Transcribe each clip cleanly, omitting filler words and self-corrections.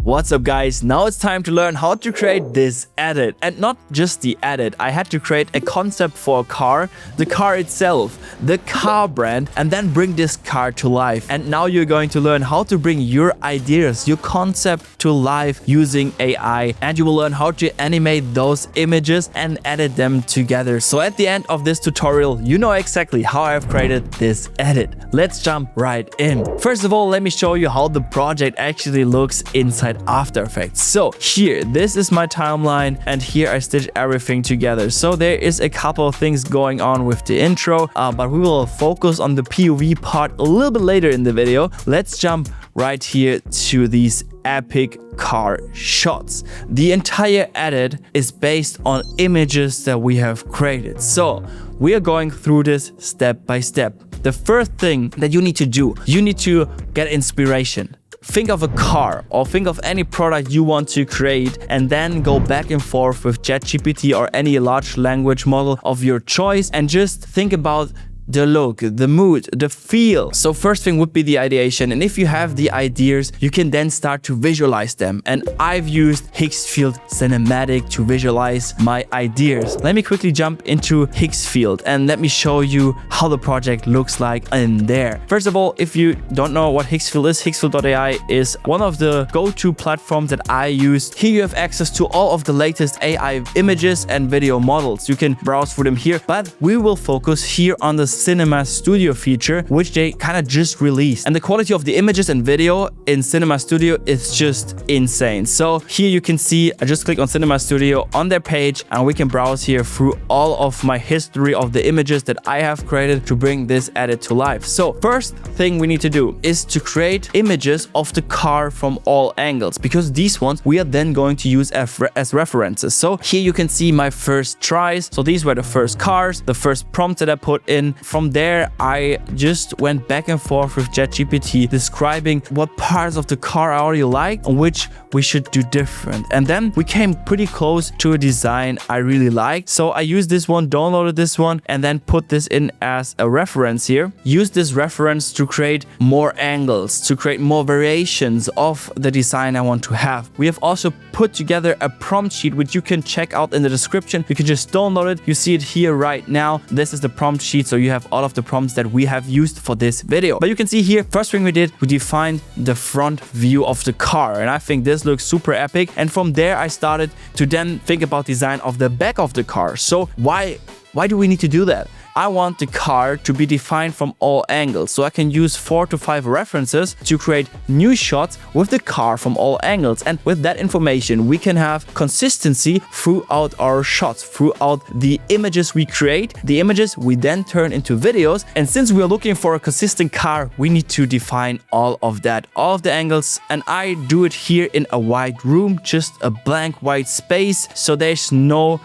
What's up guys, now it's time to learn how to create this edit. And not just the edit, I had to create a concept for a car, the car itself, the car brand, and then bring this car to life. And now you're going to learn how to bring your ideas, your concept to life using AI. And you will learn how to animate those images and edit them together. So at the end of this tutorial, you know exactly how I've created this edit. Let's jump right in. First of all, let me show you how the project actually looks inside After Effects. So here, this is my timeline, and here I stitch everything together. So there is a couple of things going on with the intro, but we will focus on the POV part a little bit later in the video. Let's jump right here to these epic car shots. The entire edit is based on images that we have created. So we are going through this step by step. The first thing that you need to do, you need to get inspiration. Think of a car or think of any product you want to create and then go back and forth with ChatGPT or any large language model of your choice and just think about the look, the mood, the feel. So first thing would be the ideation, and if you have the ideas, you can then start to visualize them. And I've used Higgsfield Cinematic to visualize my ideas. Let me quickly jump into Higgsfield and let me show you how the project looks like in there. First of all, if you don't know what Higgsfield is, Higgsfield.ai is one of the go-to platforms that I use. Here you have access to all of the latest AI images and video models. You can browse through them here, but we will focus here on the Cinema Studio feature, which they kind of just released. And the quality of the images and video in Cinema Studio is just insane. So here you can see, I just click on Cinema Studio on their page and we can browse here through all of my history of the images that I have created to bring this edit to life. So first thing we need to do is to create images of the car from all angles, because these ones we are then going to use as references. So here you can see my first tries. So these were the first cars, the first prompts that I put in. From there, I just went back and forth with ChatGPT describing what parts of the car I already like and which we should do different. And then we came pretty close to a design I really liked. So I used this one, downloaded this one, and then put this in as a reference here. Use this reference to create more angles, to create more variations of the design I want to have. We have also put together a prompt sheet, which you can check out in the description. You can just download it. You see it here right now. This is the prompt sheet. So you have all of the prompts that we have used for this video. But you can see here, first thing we did, we defined the front view of the car. And I think this looks super epic. And from there, I started to then think about design of the back of the car. So why do we need to do that? I want the car to be defined from all angles, so I can use 4 to 5 references to create new shots with the car from all angles. And with that information, we can have consistency throughout our shots, throughout the images we create. The images we then turn into videos. And since we are looking for a consistent car, we need to define all of that, all of the angles. And I do it here in a white room, just a blank white space, so there's no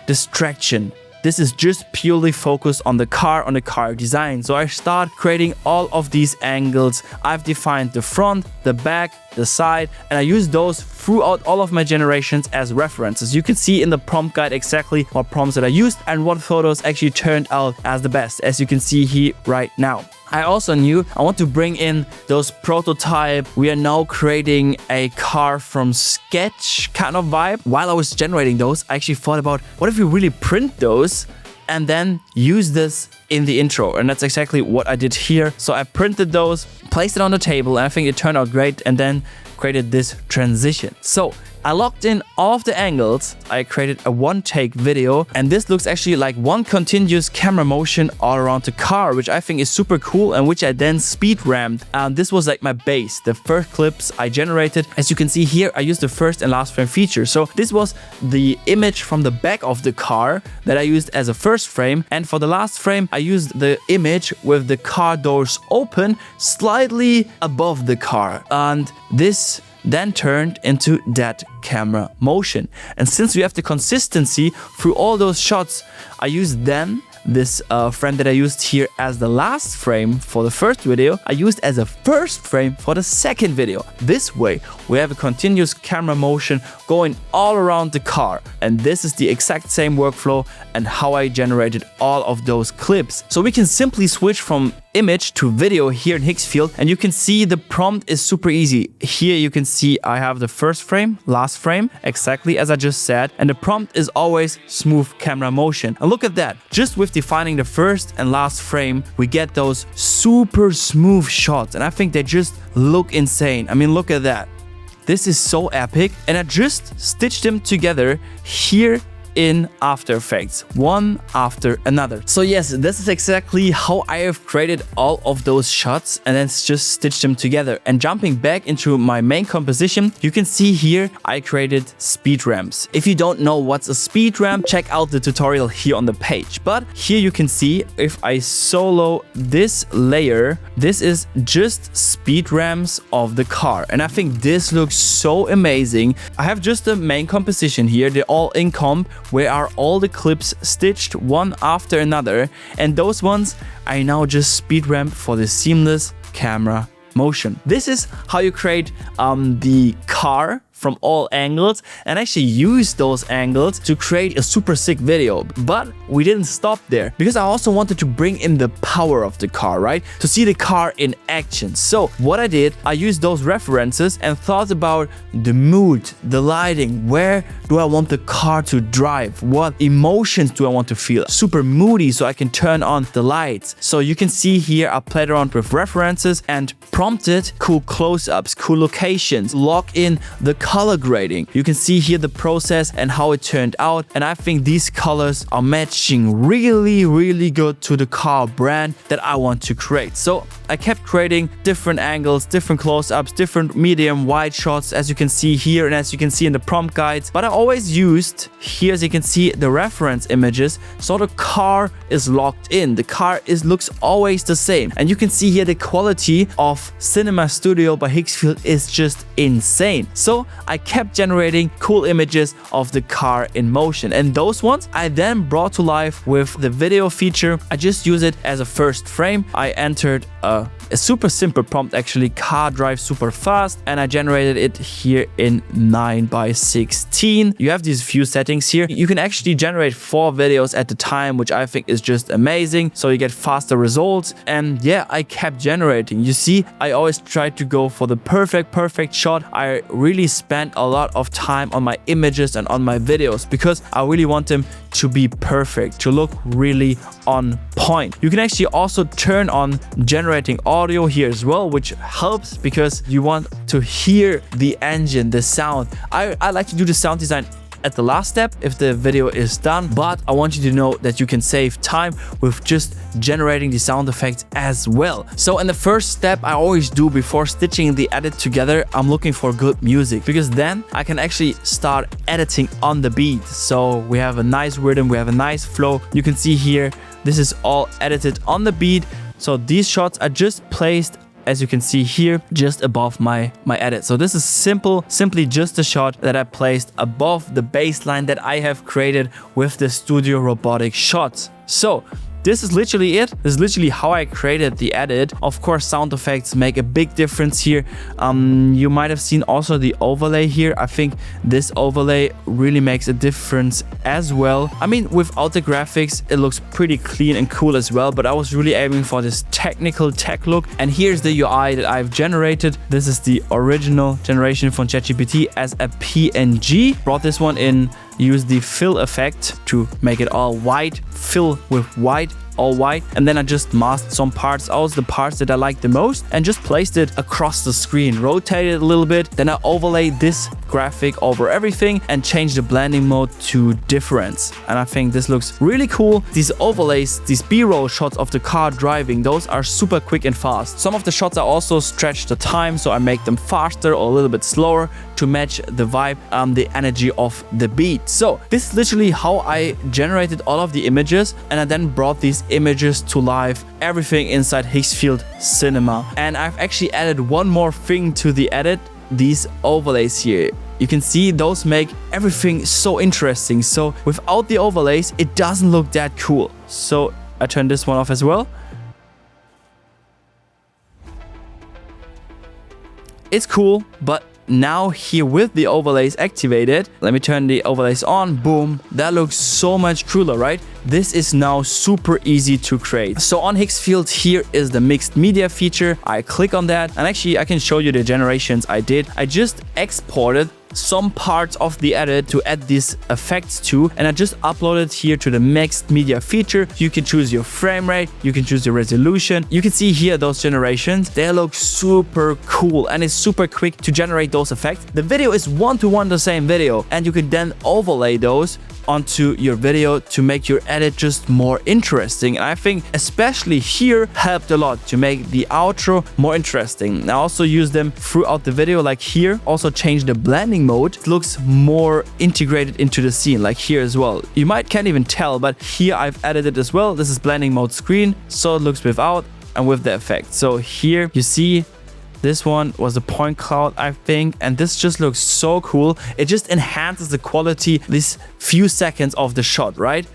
distraction. This is just purely focused on the car design. So I start creating all of these angles. I've defined the front, the back, the side, and I use those throughout all of my generations as references. You can see in the prompt guide exactly what prompts that I used and what photos actually turned out as the best, as you can see here right now. I also knew I want to bring in those prototype. We are now creating a car from sketch kind of vibe. While I was generating those, I actually thought about what if we really print those and then use this in the intro. And that's exactly what I did here. So I printed those, placed it on the table, and I think it turned out great, and then created this transition. So I locked in all of the angles. I created a one-take video, and this looks actually like one continuous camera motion all around the car, which I think is super cool and which I then speed ramped. And this was like my base, the first clips I generated. As you can see here, I used the first and last frame feature. So this was the image from the back of the car that I used as a first frame. And for the last frame, I used the image with the car doors open slightly above the car. And this then turned into that camera motion. And since we have the consistency through all those shots, I used then this frame that I used here as the last frame for the first video, I used as a first frame for the second video. This way, we have a continuous camera motion going all around the car. And this is the exact same workflow and how I generated all of those clips. So we can simply switch from image to video here in Higgsfield, and you can see the prompt is super easy. Here you can see I have the first frame, last frame, exactly as I just said, and the prompt is always smooth camera motion. And look at that, just with defining the first and last frame, we get those super smooth shots, and I think they just look insane. I mean, look at that. This is so epic, and I just stitched them together here in After Effects, one after another. So yes, this is exactly how I have created all of those shots and then just stitched them together. And jumping back into my main composition, you can see here I created speed ramps. If you don't know what's a speed ramp, check out the tutorial here on the page. But here you can see if I solo this layer, this is just speed ramps of the car. And I think this looks so amazing. I have just the main composition here, they're all in comp, where are all the clips stitched one after another, and those ones I now just speed ramp for the seamless camera motion. This is how you create the car from all angles and actually use those angles to create a super sick video. But we didn't stop there, because I also wanted to bring in the power of the car, right? To see the car in action. So what I did, I used those references and thought about the mood, the lighting, where do I want the car to drive? What emotions do I want to feel? Super moody, so I can turn on the lights. So you can see here I played around with references and prompted cool close-ups, cool locations, lock in the color grading. You can see here the process and how it turned out, and I think these colors are matching really good to the car brand that I want to create. So I kept creating different angles, different close-ups, different medium wide shots, as you can see here and as you can see in the prompt guides. But I always used here, as you can see, the reference images, so the car is locked in. The car looks always the same, and you can see here the quality of Cinema Studio by Higgsfield is just insane. So I kept generating cool images of the car in motion, and those ones I then brought to life with the video feature. I just use it as a first frame. I entered a super simple prompt, actually, car drive super fast, and I generated it here in 9:16. You have these few settings here. You can actually generate 4 videos at the time, which I think is just amazing, so you get faster results. And yeah, I kept generating. You see, I always tried to go for the perfect shot. I really spent a lot of time on my images and on my videos because I really want them to be perfect, to look really on point. You can actually also turn on generating audio here as well, which helps because you want to hear the engine, the sound. I like to do the sound design at the last step if the video is done, but I want you to know that you can save time with just generating the sound effects as well. So in the first step I always do before stitching the edit together, I'm looking for good music, because then I can actually start editing on the beat. So we have a nice rhythm, we have a nice flow. You can see here, this is all edited on the beat. So these shots are just placed, as you can see here, just above my edit. So this is simply just a shot that I placed above the baseline that I have created with the Studio Robotic shots. So this is literally it. This is literally how I created the edit. Of course, sound effects make a big difference here. You might have seen also the overlay here. I think this overlay really makes a difference as well. I mean, without the graphics, it looks pretty clean and cool as well, but I was really aiming for this technical tech look. And here's the UI that I've generated. This is the original generation from ChatGPT as a PNG. Brought this one in, used the fill effect to make it all white, fill with white, all white, and then I just masked some parts out, the parts that I like the most, and just placed it across the screen, rotated it a little bit, then I overlaid this graphic over everything and changed the blending mode to difference. And I think this looks really cool. These overlays, these B-roll shots of the car driving, those are super quick and fast. Some of the shots I also stretch the time, so I make them faster or a little bit slower to match the vibe, the energy of the beat. So this is literally how I generated all of the images, and I then brought these images to life, everything inside Higgsfield Cinema. And I've actually added one more thing to the edit, these overlays here. You can see those make everything so interesting. So without the overlays, it doesn't look that cool. So I turn this one off as well. It's cool, but now here with the overlays activated, let me turn the overlays on, boom, that looks so much cooler, right? This is now super easy to create. So on Higgsfield, here is the mixed media feature. I click on that, and actually I can show you the generations I did. I just exported some parts of the edit to add these effects to, and I just uploaded here to the mixed media feature. You can choose your frame rate, you can choose your resolution. You can see here those generations, they look super cool, and it's super quick to generate those effects. The video is one-to-one the same video, and you can then overlay those onto your video to make your edit just more interesting. And I think especially here helped a lot to make the outro more interesting. I also use them throughout the video, like here. Also change the blending mode. It looks more integrated into the scene, like here as well. You can't even tell, but here I've added it as well. This is blending mode screen, so it looks without and with the effect. So here you see this one was the point cloud, I think, and this just looks so cool. It just enhances the quality these few seconds of the shot, right?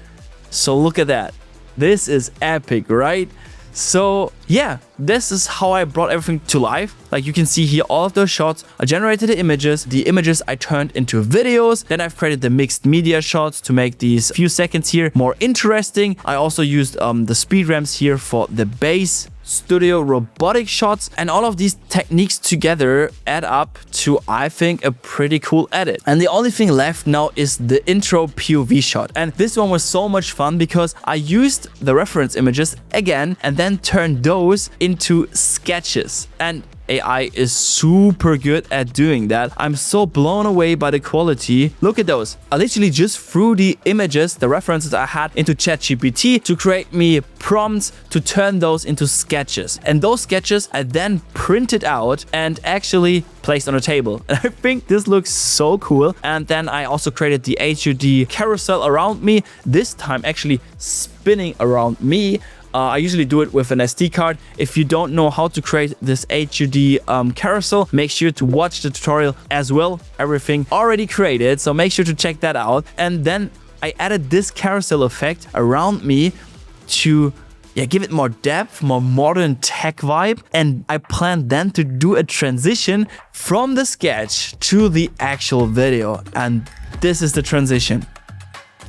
So look at that. This is epic, right? So yeah, this is how I brought everything to life. Like you can see here, all of those shots, I generated the images I turned into videos. Then I've created the mixed media shots to make these few seconds here more interesting. I also used the speed ramps here for the base studio robotic shots, and all of these techniques together add up to, I think, a pretty cool edit. And the only thing left now is the intro POV shot, and this one was so much fun because I used the reference images again and then turned those into sketches, and AI is super good at doing that. I'm so blown away by the quality. Look at those. I literally just threw the images, the references I had, into ChatGPT to create me prompts to turn those into sketches. And those sketches I then printed out and actually placed on a table. And I think this looks so cool. And then I also created the HUD carousel around me, this time actually spinning around me. I usually do it with an SD card. If you don't know how to create this HUD carousel, make sure to watch the tutorial as well. Everything already created, so make sure to check that out. And then I added this carousel effect around me to give it more depth, more modern tech vibe. And I plan then to do a transition from the sketch to the actual video. And this is the transition.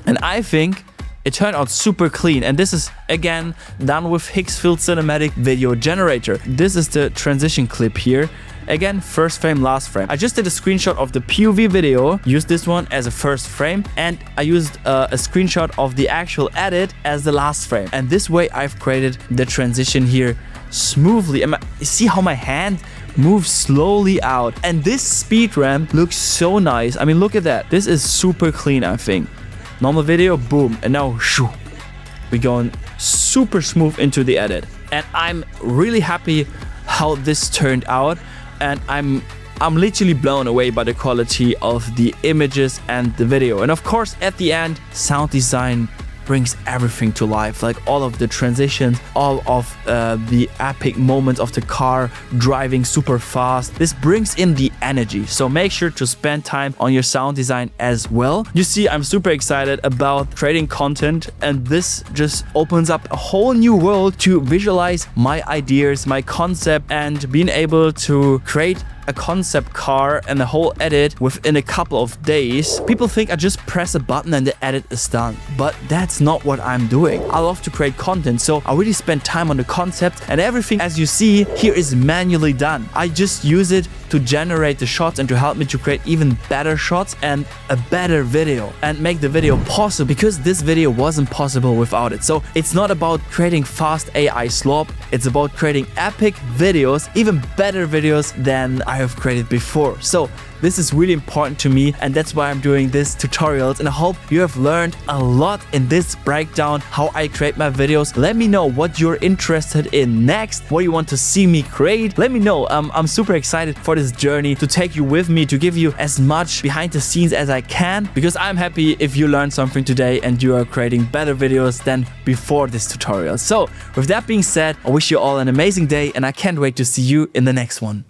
And I think it turned out super clean, and this is again done with Higgsfield Cinematic Video Generator. This is the transition clip here. Again, first frame, last frame. I just did a screenshot of the POV video, used this one as a first frame, and I used a screenshot of the actual edit as the last frame. And this way I've created the transition here smoothly. And see how my hand moves slowly out, and this speed ramp looks so nice. I mean, look at that. This is super clean, I think. Normal video, boom, and now shoo, we're going super smooth into the edit. And I'm really happy how this turned out, and I'm literally blown away by the quality of the images and the video. And of course, at the end, sound design brings everything to life, like all of the transitions, all of the epic moments of the car driving super fast. This brings in the energy, so make sure to spend time on your sound design as well. You see, I'm super excited about creating content, and this just opens up a whole new world to visualize my ideas, my concept, and being able to create a concept car and the whole edit within a couple of days. People think I just press a button and the edit is done, but that's not what I'm doing. I love to create content, so I really spend time on the concept, and everything, as you see here, is manually done. I just use it to generate the shots and to help me to create even better shots and a better video and make the video possible, because this video wasn't possible without it. So it's not about creating fast AI slop, it's about creating epic videos, even better videos than I have created before. So this is really important to me, and that's why I'm doing this tutorials, and I hope you have learned a lot in this breakdown how I create my videos. Let me know what you're interested in next, what you want to see me create. Let me know. I'm super excited for this journey, to take you with me, to give you as much behind the scenes as I can, because I'm happy if you learned something today and you are creating better videos than before this tutorial. So with that being said, I wish you all an amazing day, and I can't wait to see you in the next one.